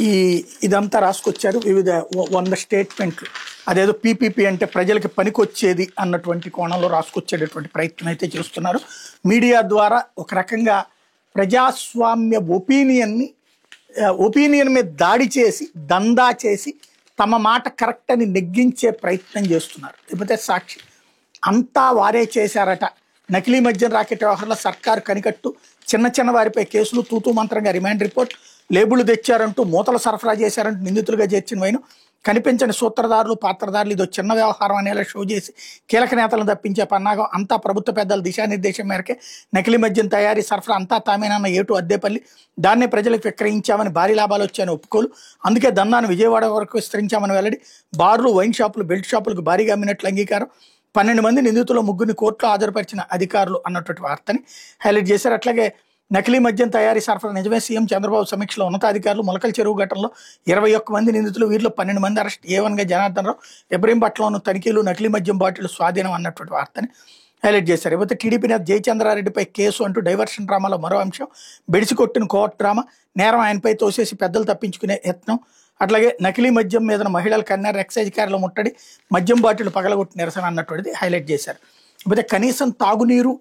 ఈ ఇదంతా రాసుకొచ్చారు వివిధ 100 స్టేట్మెంట్లు. అదేదో పీపీపీ అంటే ప్రజలకి పనికొచ్చేది అన్నటువంటి కోణంలో రాసుకొచ్చేటటువంటి ప్రయత్నం అయితే చేస్తున్నారు. మీడియా ద్వారా ఒక రకంగా ప్రజాస్వామ్య ఒపీనియన్ మీద దాడి చేసి దందా చేసి తమ మాట కరెక్ట్ అని నెగ్గించే ప్రయత్నం చేస్తున్నారు. లేకపోతే సాక్షి అంతా వారే చేశారట, నకిలీ మద్యం రాకెట్ వ్యవహారంలో సర్కారు కనికట్టు, చిన్న చిన్న వారిపై కేసులు, తూతూ మంత్రంగా రిమాండ్ రిపోర్ట్, లేబుల్ తెచ్చారంటూ మూతలు సరఫరా చేశారంటూ నిందితులుగా చేర్చిన వైను, కనిపించని సూత్రధారులు పాత్రధారులు ఇదో చిన్న వ్యవహారం అనేలా షో చేసి కీలక నేతలను తప్పించే పన్నాగం, అంతా ప్రభుత్వ పెద్దల దిశానిర్దేశం మేరకే నకిలీ మద్యం తయారీ సరఫరా అంతా తామేనన్న ఏటు అద్దేపల్లి, దాన్నే ప్రజలకు విక్రయించామని భారీ లాభాలు వచ్చాయని ఒప్పుకోలు, అందుకే దందాన్ని విజయవాడ వరకు విస్తరించామని వెల్లడి, బార్లు వైన్ షాపులు బెల్ట్ షాపులకు భారీగా అమ్మినట్లు అంగీకారం, 12 మంది నిందితులు 3 కోర్టులో హాజరుపరిచిన అధికారులు అన్నటువంటి వార్తని హైలైట్ చేశారు. అట్లాగే నకిలీ మద్యం తయారీ సరఫరా నిజమే, సీఎం చంద్రబాబు సమీక్షలో ఉన్నతాధికారులు, మొలకల చెరువు ఘటనలో 21 మంది నిందితులు, వీరిలో 12 మంది అరెస్ట్, A1గా జనార్దన్ రావు, ఇబ్రహీంపట్నంలోను తనిఖీలు, నకిలీ మద్యం బాటిల్ స్వాధీనం అన్నటువంటి వార్తని హైలైట్ చేశారు. ఇకపోతే టీడీపీ నేత జయచంద్రారెడ్డిపై కేసు అంటూ డైవర్షన్ డ్రామాలో మరో అంశం, బెడిసికొట్టిన కోర్టు డ్రామా, నేరం ఆయనపై తోసేసి పెద్దలు తప్పించుకునే యత్నం, అట్లాగే నకిలీ మద్యం మీద మహిళలు కన్నారు, ఎక్సైజ్ కార్యాలయం ముట్టడి, మద్యం బాటిల్ పగలగొట్టి నిరసన అన్నటువంటిది హైలైట్ చేశారు. ఇకపోతే కనీసం తాగునీరు